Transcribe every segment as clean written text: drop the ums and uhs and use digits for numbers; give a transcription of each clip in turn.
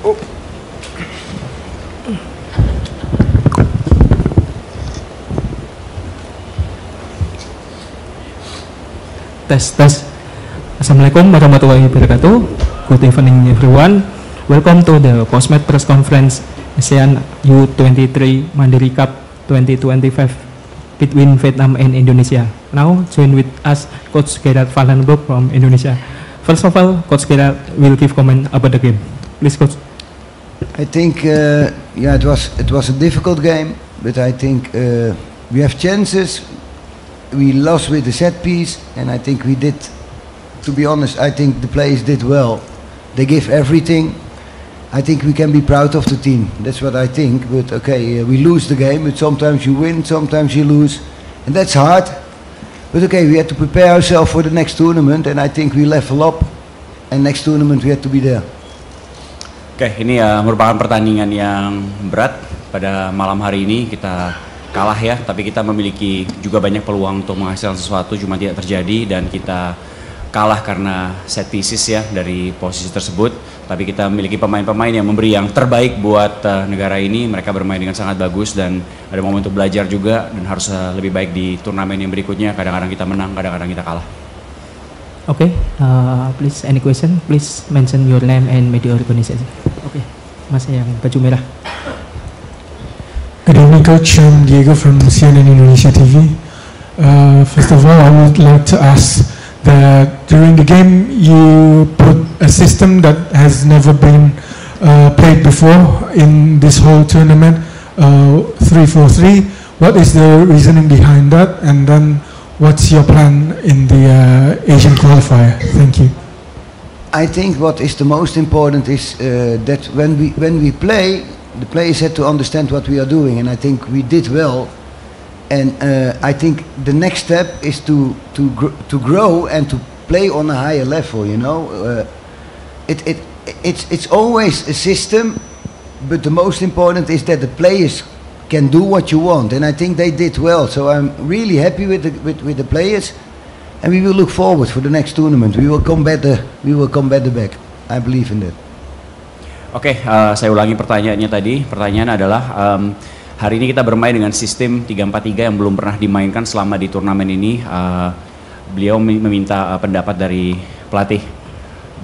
Oh. Tes. Assalamualaikum warahmatullahi wabarakatuh. Good evening everyone. Welcome to the Postmed press conference ASEAN U23 Mandiri Cup 2025 between Vietnam and Indonesia. Now join with us Coach Gerard Vallenbroek from Indonesia. First of all, Coach Gerard will give comment about the game. Please, Coach. I think it was a difficult game, but I think we have chances. We lost with the set piece, and I think we did. To be honest, I think the players did well. They give everything. I think we can be proud of the team. That's what I think. But okay, we lose the game, but sometimes you win, sometimes you lose, and that's hard. But okay, we had to prepare ourselves for the next tournament, and I think we level up. And next tournament we had to be there. Oke, ini merupakan pertandingan yang berat pada malam hari ini. Kita kalah ya, tapi kita memiliki juga banyak peluang untuk menghasilkan sesuatu, cuma tidak terjadi, dan kita kalah karena set pieces ya dari posisi tersebut. Tapi kita memiliki pemain-pemain yang memberi yang terbaik buat negara ini. Mereka bermain dengan sangat bagus dan ada momen untuk belajar juga, dan harus lebih baik di turnamen yang berikutnya. Kadang-kadang kita menang, kadang-kadang kita kalah. Okay, please any question? Please mention your name and media organization. Okay, Mas yang baju merah. Good evening, Coach. I'm Diego from CNN Indonesia TV. First of all, I would like to ask that during the game you put a system that has never been played before in this whole tournament, 3-4-3. What is the reasoning behind that? And then what's your plan in the Asian qualifier? Thank you. I think what is the most important is that when we play, the players had to understand what we are doing, and I think we did well. And I think the next step is to grow and to play on a higher level. You know, it's always a system, but the most important is that the players can do what you want, and I think they did well. So I'm really happy with the players, and we will look forward for the next tournament. We will come better. We will come better back. I believe in that. Oke, saya ulangi pertanyaannya tadi. Pertanyaan adalah hari ini kita bermain dengan sistem 3-4-3 yang belum pernah dimainkan selama di turnamen ini. Beliau meminta pendapat dari pelatih.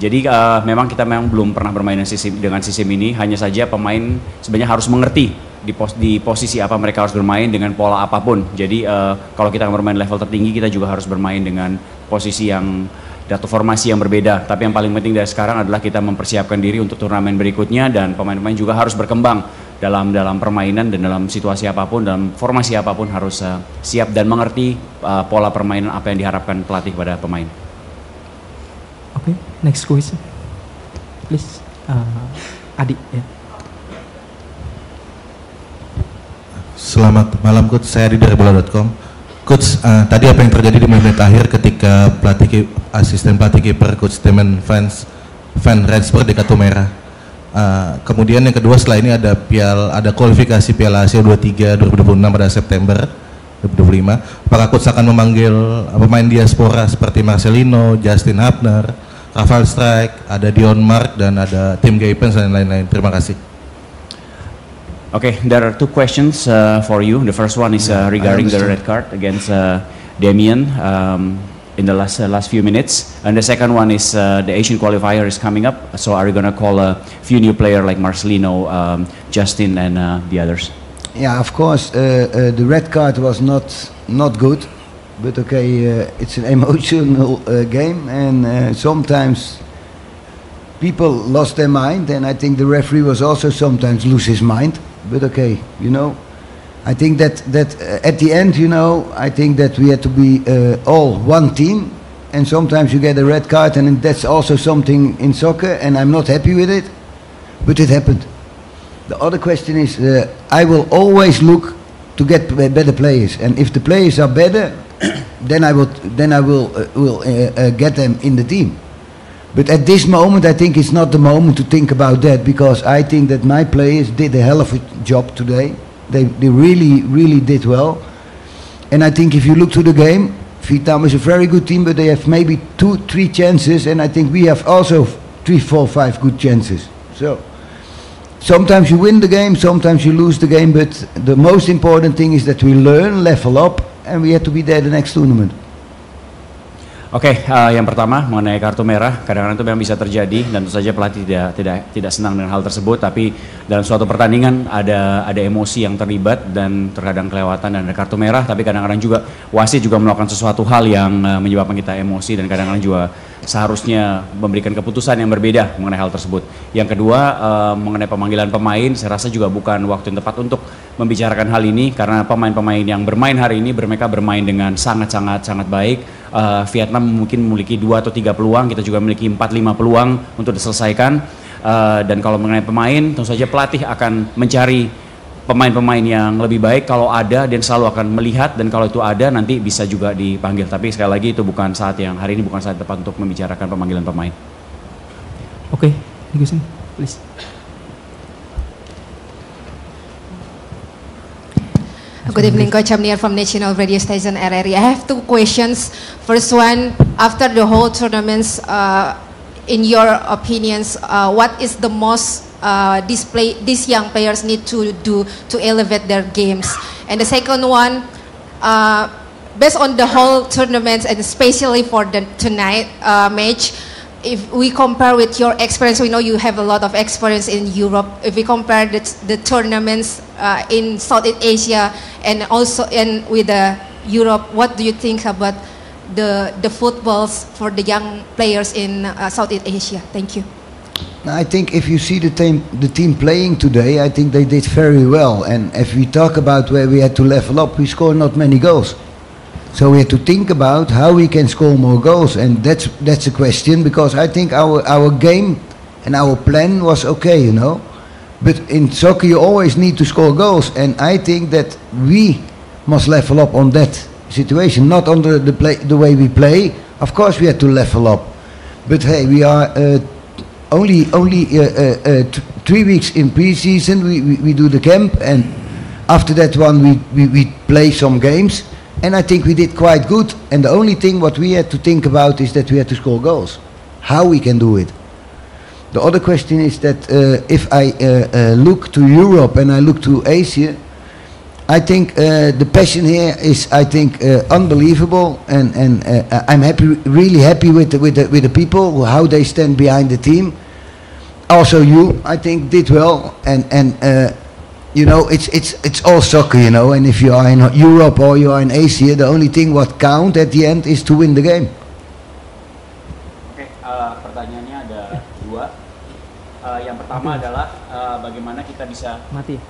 Jadi memang kita belum pernah bermain dengan sistem ini. Hanya saja pemain sebenarnya harus mengerti di posisi apa mereka harus bermain dengan pola apapun. Jadi kalau kita bermain level tertinggi, kita juga harus bermain dengan posisi yang atau formasi yang berbeda. Tapi yang paling penting dari sekarang adalah kita mempersiapkan diri untuk turnamen berikutnya, dan pemain-pemain juga harus berkembang dalam permainan dan dalam situasi apapun, dalam formasi apapun harus siap dan mengerti pola permainan apa yang diharapkan pelatih pada pemain. Okay, next question, please. Adi. Yeah. Selamat malam, Coach. Saya dari bola.com. Coach, tadi apa yang terjadi di menit akhir ketika asisten pelatih kiper Coach Temen Van Rensburg di kartu merah? Kemudian yang kedua, setelah ini ada kualifikasi Piala Asia 23 2026 pada September 2025. Apakah Coach akan memanggil pemain diaspora seperti Marcelino, Justin Hapner, Rafael Strijk, ada Dion Mark, dan ada Tim Gapens dan lain-lain? Terima kasih. Okay, there are two questions for you. The first one is regarding the red card against Damien in the last few minutes, and the second one is the Asian qualifier is coming up. So are you gonna call a few new players like Marcelino, Justin, and the others? Yeah, of course. The red card was not good, but okay, it's an emotional game, and sometimes people lost their mind, and I think the referee was also sometimes lose his mind. But okay, you know, I think that at the end, you know, I think that we had to be all one team, and sometimes you get a red card, and that's also something in soccer, and I'm not happy with it, but it happened. The other question is, I will always look to get better players, and if the players are better, then I will get them in the team. But at this moment, I think it's not the moment to think about that, because I think that my players did a hell of a job today. They really, really did well. And I think if you look to the game, Vietnam is a very good team, but they have maybe 2-3 chances, and I think we have also 3, 4, 5 good chances. So sometimes you win the game, sometimes you lose the game, but the most important thing is that we learn, level up, and we have to be there the next tournament. Oke, yang pertama mengenai kartu merah, kadang-kadang itu memang bisa terjadi dan tentu saja pelatih tidak senang dengan hal tersebut. Tapi dalam suatu pertandingan ada emosi yang terlibat dan terkadang kelewatan dan ada kartu merah. Tapi kadang-kadang juga wasit juga melakukan sesuatu hal yang menyebabkan kita emosi dan kadang-kadang juga seharusnya memberikan keputusan yang berbeda mengenai hal tersebut. Yang kedua mengenai pemanggilan pemain, saya rasa juga bukan waktu yang tepat untuk membicarakan hal ini karena pemain-pemain yang bermain hari ini mereka bermain dengan sangat baik. Vietnam mungkin memiliki 2 atau 3 peluang, kita juga memiliki 4-5 peluang untuk diselesaikan. Dan kalau mengenai pemain, tentu saja pelatih akan mencari pemain-pemain yang lebih baik kalau ada dan selalu akan melihat dan kalau itu ada nanti bisa juga dipanggil. Tapi sekali lagi itu bukan saat yang hari ini bukan saat tepat untuk membicarakan pemanggilan pemain. Oke, Gusin, please. Good evening, Coach. I'm Nia from National Radio Station RRI. I have 2 questions. First one, after the whole tournaments, in your opinions, what is the most display these young players need to do to elevate their games? And the second one, based on the whole tournaments and especially for the tonight match, if we compare with your experience, we know you have a lot of experience in Europe. If we compare the tournaments in Southeast Asia and also with Europe, what do you think about the footballs for the young players in Southeast Asia? Thank you. I think if you see the team playing today, I think they did very well. And if we talk about where we had to level up, we scored not many goals. So we had to think about how we can score more goals, and that's a question, because I think our game and our plan was okay, you know. But in soccer you always need to score goals, and I think that we must level up on that situation, not on the way we play. Of course we had to level up, but hey, we are only 3 weeks in pre-season. We do the camp, and after that one we play some games. And I think we did quite good. And the only thing what we had to think about is that we had to score goals. How we can do it. The other question is that if I look to Europe and I look to Asia, I think the passion here is, I think, unbelievable. And I'm really happy with the people, how they stand behind the team. Also you, I think, did well. And you know, it's all soccer, you know, and if you are in Europe or you are in Asia, the only thing what count at the end is to win the game. Oke, pertanyaannya ada 2. Yang pertama adalah bagaimana kita bisa mati.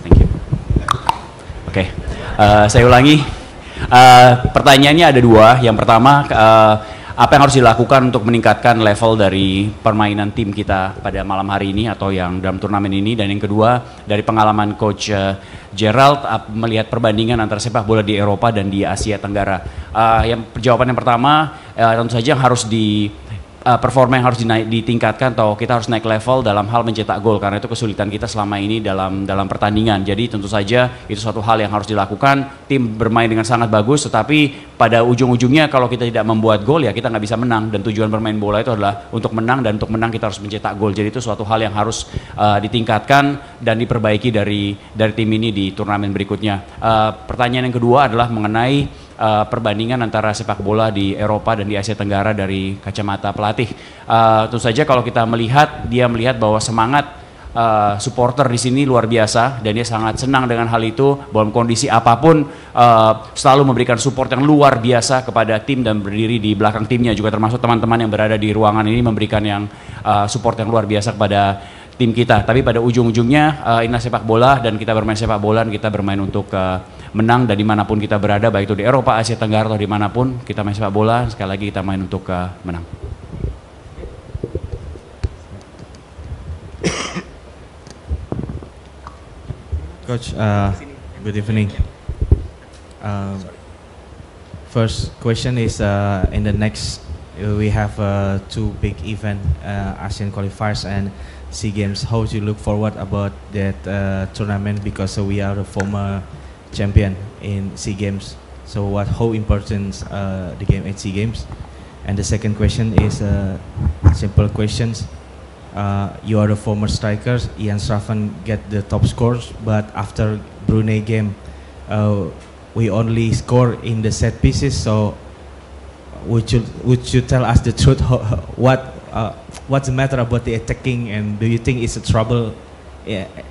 Thank you. Oke, saya ulangi. Pertanyaannya ada 2. Yang pertama, apa yang harus dilakukan untuk meningkatkan level dari permainan tim kita pada malam hari ini atau yang dalam turnamen ini, dan yang kedua dari pengalaman Coach Gerald melihat perbandingan antara sepak bola di Eropa dan di Asia Tenggara. Jawaban yang pertama, tentu saja harus performa yang harus ditingkatkan atau kita harus naik level dalam hal mencetak gol, karena itu kesulitan kita selama ini dalam pertandingan. Jadi tentu saja itu suatu hal yang harus dilakukan. Tim bermain dengan sangat bagus, tetapi pada ujung-ujungnya kalau kita tidak membuat gol ya kita nggak bisa menang, dan tujuan bermain bola itu adalah untuk menang, dan untuk menang kita harus mencetak gol. Jadi itu suatu hal yang harus ditingkatkan dan diperbaiki dari tim ini di turnamen berikutnya. Pertanyaan yang kedua adalah mengenai perbandingan antara sepak bola di Eropa dan di Asia Tenggara dari kacamata pelatih. Tentu saja kalau kita melihat bahwa semangat supporter di sini luar biasa, dan dia sangat senang dengan hal itu. Dalam kondisi apapun selalu memberikan support yang luar biasa kepada tim dan berdiri di belakang timnya, juga termasuk teman-teman yang berada di ruangan ini memberikan yang support yang luar biasa kepada tim kita. Tapi pada ujung-ujungnya inilah sepak bola, dan kita bermain sepak bola, dan kita bermain untuk menang, dan dimanapun kita berada, baik itu di Eropa, Asia Tenggara atau dimanapun kita main sepak bola, sekali lagi kita main untuk menang. Coach, good evening. First question is in the next we have 2 big event, Asian qualifiers and SEA Games. How do you look forward about that tournament, because we are the former champion in SEA Games? So how important the game at SEA Games? And the second question is simple questions. You are the former strikers. Ian Schraven get the top scores, but after Brunei game, we only score in the set pieces. So, would you tell us the truth? What's the matter about the attacking, and do you think it's a trouble?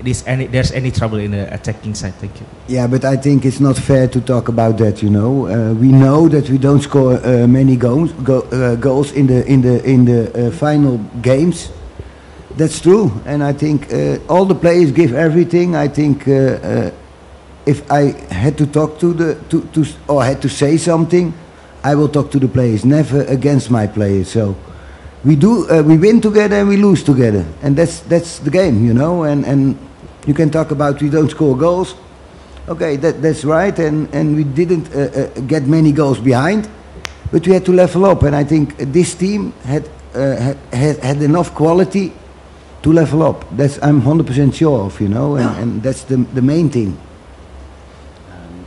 There's any trouble in the attacking side? Thank you. Yeah, but I think it's not fair to talk about that. You know, we know that we don't score many goals in the final games. That's true, and I think all the players give everything. I think if I had to talk or had to say something, I will talk to the players, never against my players. So. We win together and we lose together, and that's the game, you know. And you can talk about we don't score goals, okay, that's right, and we didn't get many goals behind, but we had to level up, and I think this team had enough quality to level up. I'm 100% sure of, you know, and that's the main thing.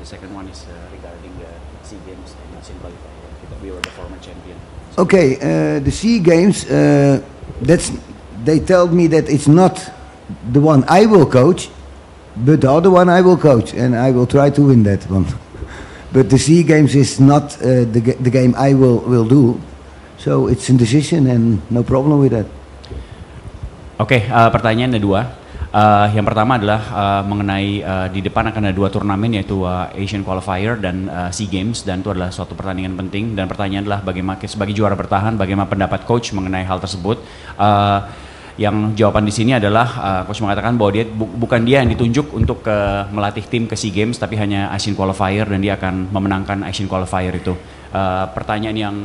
The second one is regarding the SEA Games and Asian qualifier. We were the former champion. Okay, the SEA Games, they told me that it's not the one I will coach, but the other one I will coach, and I will try to win that one. But the SEA Games is not the game I will do, so it's a decision and no problem with that. Oke, pertanyaan ada dua. Yang pertama adalah mengenai di depan akan ada dua turnamen, yaitu Asian Qualifier dan SEA Games, dan itu adalah suatu pertandingan penting. Dan pertanyaan adalah bagaimana sebagai juara bertahan, bagaimana pendapat coach mengenai hal tersebut. Yang jawaban di sini adalah coach mengatakan bahwa bukan dia yang ditunjuk untuk melatih tim ke SEA Games, tapi hanya Asian Qualifier, dan dia akan memenangkan Asian Qualifier itu. Pertanyaan yang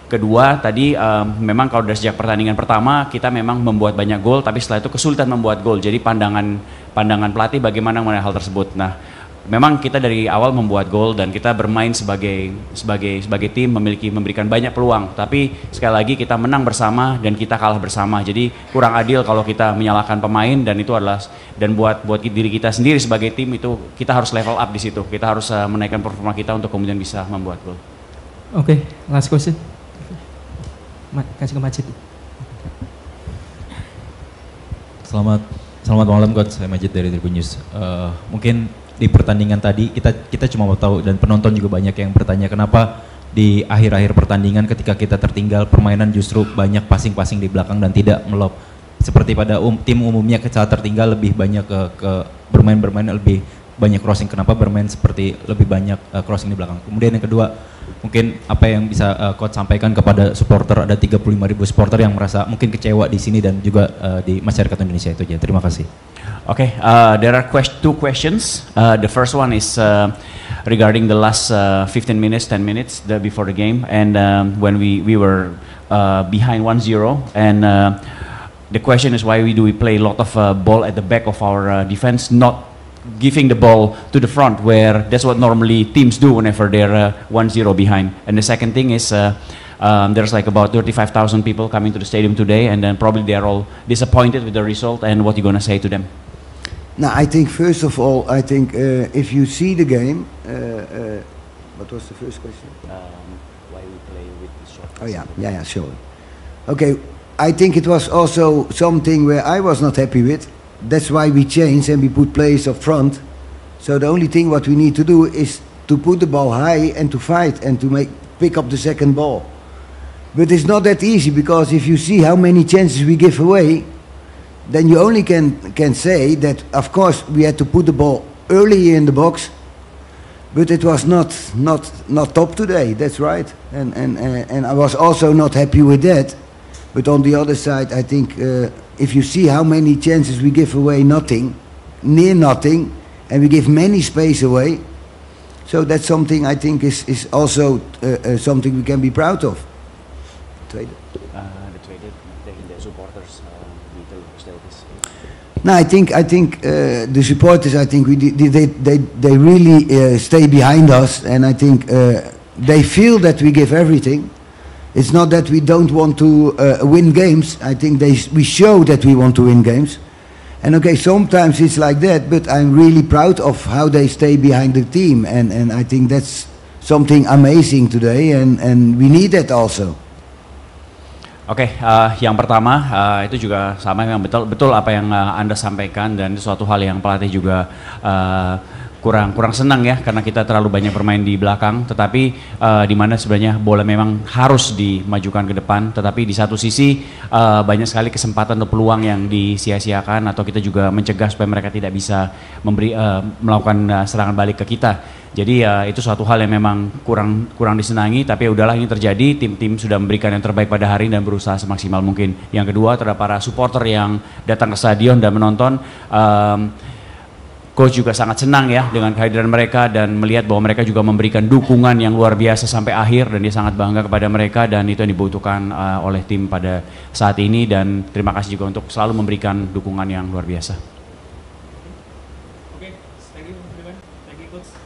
kedua tadi, memang kalau dari sejak pertandingan pertama kita memang membuat banyak gol, tapi setelah itu kesulitan membuat gol. Jadi pandangan pelatih bagaimana mengenai hal tersebut. Nah, memang kita dari awal membuat gol dan kita bermain sebagai tim memberikan banyak peluang. Tapi sekali lagi kita menang bersama dan kita kalah bersama. Jadi kurang adil kalau kita menyalahkan pemain, dan itu adalah buat diri kita sendiri sebagai tim itu kita harus level up di situ. Kita harus menaikkan performa kita untuk kemudian bisa membuat gol. Oke, last question. Kasih ke Majid. Selamat malam coach, saya Majid dari Tribun News. Mungkin di pertandingan tadi kita cuma mau tahu, dan penonton juga banyak yang bertanya kenapa di akhir-akhir pertandingan ketika kita tertinggal permainan justru banyak passing di belakang dan tidak melob. Seperti pada tim umumnya ketika tertinggal lebih banyak ke bermain lebih banyak crossing. Kenapa bermain seperti lebih banyak crossing di belakang? Kemudian yang kedua, mungkin apa yang bisa coach sampaikan kepada supporter, ada 35.000 supporter yang merasa mungkin kecewa di sini dan juga di masyarakat Indonesia itu aja. Terima kasih. Okay, there are two questions. The first one is regarding the last 10 minutes before the game, and when we were behind 1-0, and the question is why do we play a lot of ball at the back of our defense, not giving the ball to the front, where that's what normally teams do whenever they're 1-0 behind. And the second thing is there's like about 35,000 people coming to the stadium today, and then probably they are all disappointed with the result. And what are you going to say to them? Now, I think first of all, if you see the game, what was the first question? Why we play with the short? Oh yeah, sure. Okay, I think it was also something where I was not happy with. That's why we changed and we put players up front. So the only thing what we need to do is to put the ball high and to fight and to pick up the second ball. But it's not that easy, because if you see how many chances we give away, then you only can say that of course we had to put the ball early in the box, but it was not top today. That's right, and I was also not happy with that. But on the other side, I think if you see how many chances we give away, near nothing, and we give many space away, so that's something I think is also something we can be proud of. The supporters need to still this. No, I think the supporters, I think they really stay behind us, and I think they feel that we give everything. It's not that we don't want to win games. I think we show that we want to win games. And okay, sometimes it's like that, but I'm really proud of how they stay behind the team. And I think that's something amazing today, and we need that also. Oke, yang pertama itu juga sama yang betul apa yang Anda sampaikan, dan itu suatu hal yang pelatih juga kurang senang ya, karena kita terlalu banyak bermain di belakang, tetapi di mana sebenarnya bola memang harus dimajukan ke depan, tetapi di satu sisi banyak sekali kesempatan atau peluang yang disia-siakan, atau kita juga mencegah supaya mereka tidak bisa melakukan serangan balik ke kita. Jadi itu suatu hal yang memang kurang disenangi, tapi ya udahlah, ini terjadi, tim-tim sudah memberikan yang terbaik pada hari ini dan berusaha semaksimal mungkin. Yang kedua, terhadap para supporter yang datang ke stadion dan menonton, coach juga sangat senang ya dengan kehadiran mereka dan melihat bahwa mereka juga memberikan dukungan yang luar biasa sampai akhir, dan dia sangat bangga kepada mereka, dan itu yang dibutuhkan oleh tim pada saat ini, dan terima kasih juga untuk selalu memberikan dukungan yang luar biasa.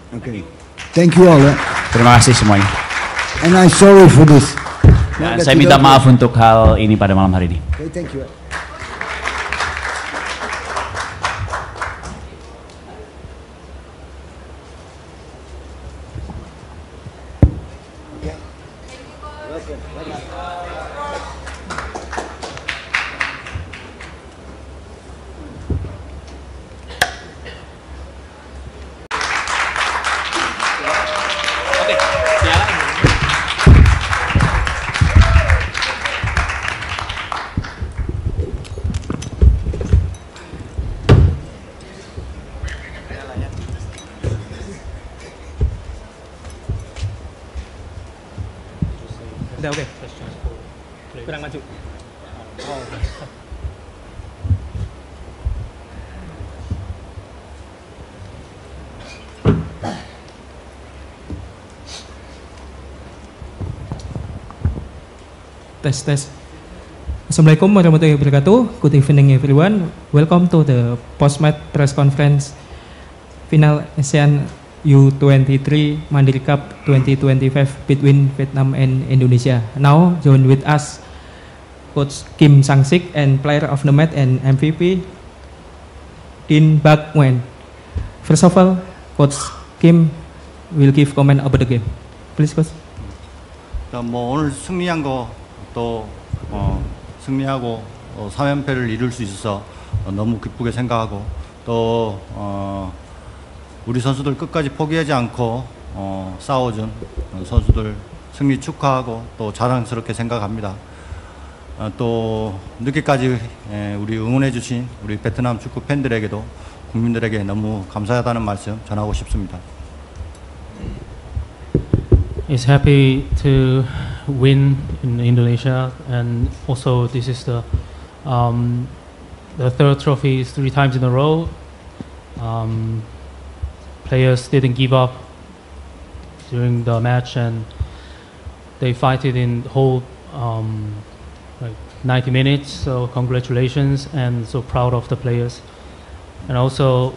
Okay. Thank you all. Terima kasih semuanya. And I'm sorry for this. Dan saya minta maaf untuk hal ini pada malam hari ini. Okay, thank you. Udah oke. Kurang maju. Tes. Assalamualaikum warahmatullahi wabarakatuh. Good evening everyone. Welcome to the post-match press conference final ASEAN U23 Mandiri Cup 2025 between Vietnam and Indonesia. Now join with us Coach Kim Sang-sik and player of the match and MVP Din Bak Nguyen. First of all, Coach Kim will give comment about the game. Please, Coach. 오늘 승리한 거 또 승리하고 3연패를 이룰 수 있어서 너무 기쁘게 생각하고 또 우리 선수들 끝까지 포기하지 않고 싸워준 선수들 승리 축하하고 또 자랑스럽게 생각합니다. 또 늦게까지 우리 응원해 주신 우리 베트남 축구 팬들에게도 국민들에게 너무 감사하다는 말씀 전하고 싶습니다. Is happy to win in Indonesia, and also this is the third trophy 3 times in a row. Players didn't give up during the match, and they fight it in the whole 90 minutes. So congratulations, and so proud of the players. And also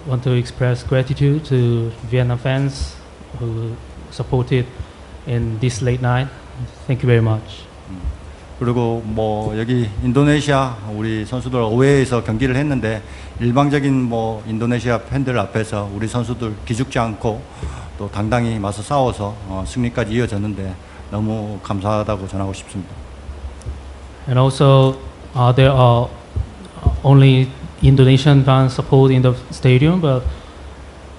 want to express gratitude to Vietnam fans who supported in this late night. Thank you very much. 그리고 뭐 여기 인도네시아 우리 선수들 어웨이에서 경기를 했는데 일방적인 뭐 인도네시아 팬들 앞에서 우리 선수들 기죽지 않고 또 당당히 맞서 싸워서 승리까지 이어졌는데 너무 감사하다고 전하고 싶습니다. And also there are only Indonesian fans support in the stadium, but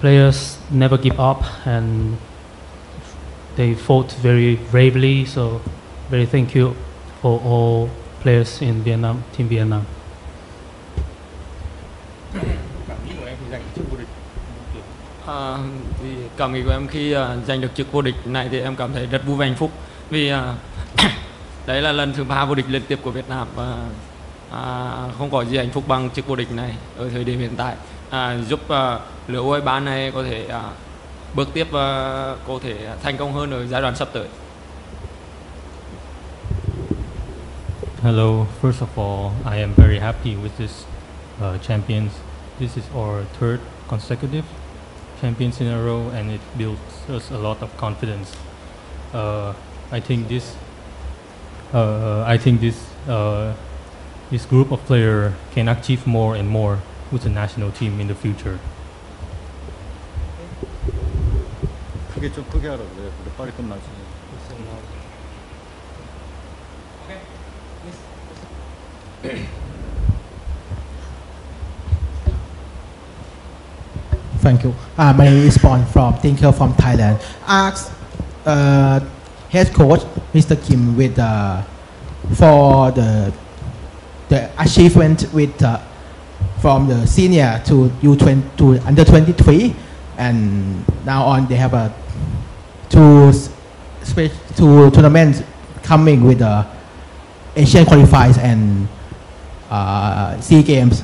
players never give up and they fought very bravely. So very thank you for all players in Vietnam, Team Vietnam. Thì cảm nghĩ của em khi giành được chức vô địch này thì em cảm thấy rất vui và hạnh phúc, vì đấy là lần thứ 3 vô địch liên tiếp của Việt Nam, và không có gì hạnh phúc bằng chức vô địch này ở thời điểm hiện tại, giúp lứa U23 này có thể bước tiếp và có thể thành công hơn ở giai đoạn sắp tới. Hello, first of all, I am very happy with this champions. This is our 3rd consecutive champions in a row, and it builds us a lot of confidence. I think this group of players can achieve more and more with the national team in the future. 크게 좀 크게 하라 그래. 빨리 끝나지. Thank you. My name is Pon from Tinker from Thailand. Ask head coach Mr. Kim with for the achievement with from the senior to U20 to under 23, and now on they have a two tournaments coming with the Asian qualifiers and SEA Games.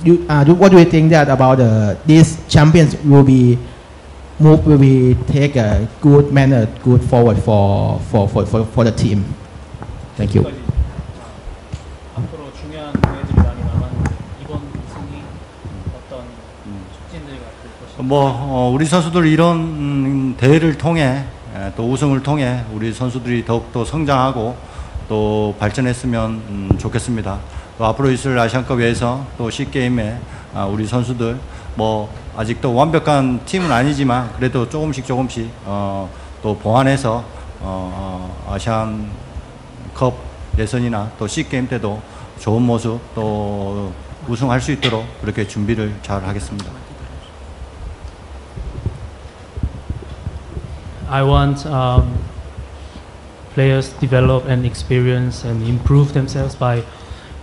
What do you think that about these champions will be take a good manner, good forward for the team? Thank you. 앞으로 중요한 대회들이 많이 남았는데 이번 우승이 어떤 촉진들이 될 것인가? 우리 선수들 이런 대회를 통해 또 우승을 통해 우리 선수들이 더욱더 성장하고 또 발전했으면 좋겠습니다. 또 앞으로 있을 아시안컵에서 또 C게임에 우리 선수들 아직도 완벽한 팀은 아니지만 그래도 조금씩 또 보완해서 아시안컵 예선이나 또 C게임 때도 좋은 모습 또 우승할 수 있도록 그렇게 준비를 잘 하겠습니다. I want players develop and experience and improve themselves by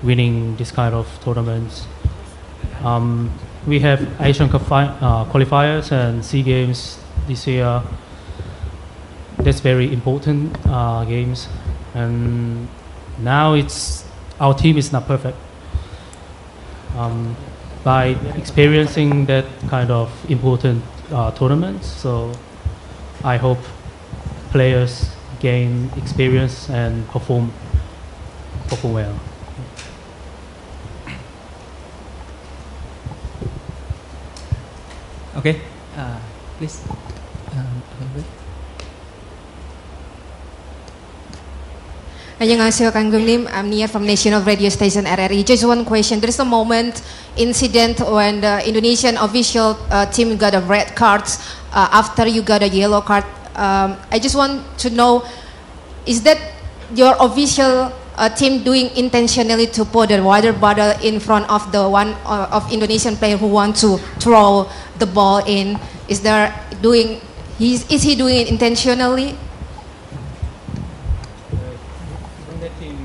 winning this kind of tournaments. We have Asian Cup qualifiers and SEA Games this year. That's very important games, and now our team is not perfect. By experiencing that kind of important tournaments, so I hope players gain experience and perform well. Okay, please. 안녕하세요, 강금님. I'm Nia from National Radio Station RRI. Just one question. There's a moment, incident when the Indonesian official team got a red card after you got a yellow card. I just want to know, is that your official team doing intentionally to put a water bottle in front of the one of Indonesian player who want to throw the ball in? Is he doing it intentionally? 상대팀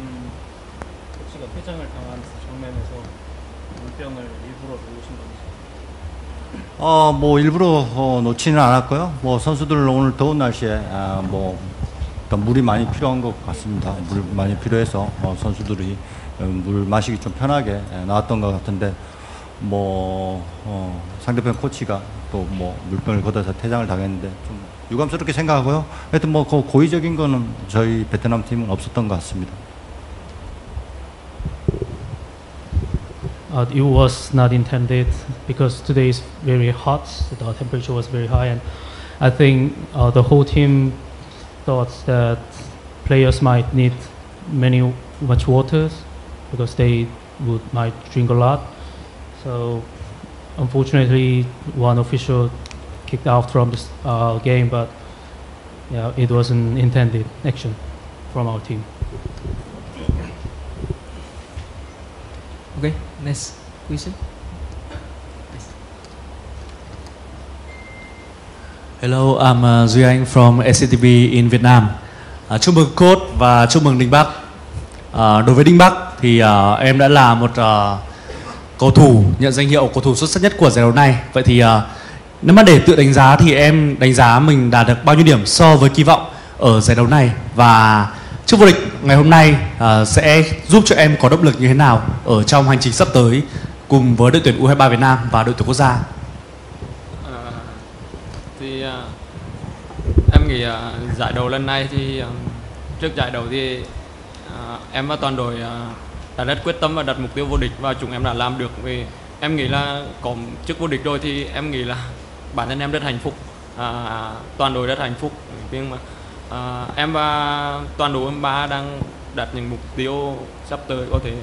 코치가 퇴장을 당한 장면에서 물병을 일부러 놓으신 건지? 일부러 놓지는 않았고요. 선수들 오늘 더운 날씨에 물이 많이 필요한 것 같습니다. 물 많이 필요해서 선수들이 물 마시기 좀 편하게 나왔던 것 같은데 상대편 코치가 또 물병을 걷어서 퇴장을 당했는데 좀 유감스럽게 생각하고요. 하여튼 고의적인 거는 저희 베트남 팀은 없었던 것 같습니다. It was not intended because today is very hot. The temperature was very high, and I think the whole team thought that players might need much water because they might drink a lot. So unfortunately, one official kicked out from this game, but yeah, it wasn't intended action from our team. Okay, next question. Hello, I'm Duy Anh from SCTV in Vietnam. Chúc mừng coach và chúc mừng Đinh Bắc. Đối với Đinh Bắc thì em đã là một cầu thủ nhận danh hiệu cầu thủ xuất sắc nhất của giải đấu này. Vậy thì nếu mà để tự đánh giá thì em đánh giá mình đạt được bao nhiêu điểm so với kỳ vọng ở giải đấu này, và chức vô địch ngày hôm nay sẽ giúp cho em có động lực như thế nào ở trong hành trình sắp tới cùng với đội tuyển U23 Việt Nam và đội tuyển quốc gia? Em nghĩ giải đấu lần này thì trước giải đấu thì em và toàn đội đã rất quyết tâm và đặt mục tiêu vô địch, và chúng em đã làm được. Vì em nghĩ là có chức vô địch rồi thì em nghĩ là bản thân em rất hạnh phúc, toàn đội rất hạnh phúc. Nhưng mà em và toàn đội U23 đang đặt những mục tiêu sắp tới, có thể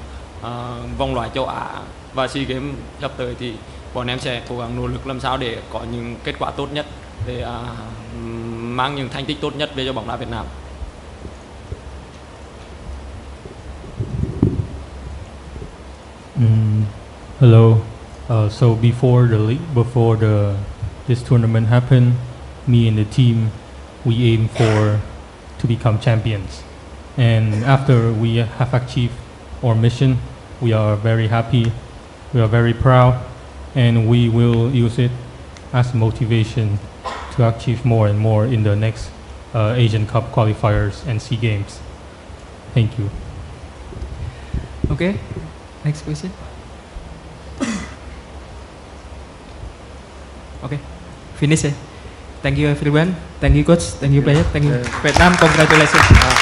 vòng loại châu Á và SEA Games sắp tới thì bọn em sẽ cố gắng nỗ lực làm sao để có những kết quả tốt nhất, để mang những thành tích tốt nhất về cho bóng đá Việt Nam. Hello. So before this tournament happened, me and the team, we aim to become champions. And after we have achieved our mission, we are very happy, we are very proud, and we will use it as motivation to achieve more and more in the next Asian Cup qualifiers and SEA Games. Thank you. Okay, next question. Okay, finish. Thank you everyone. Thank you coach. Thank you player. Thank you Vietnam. Congratulations.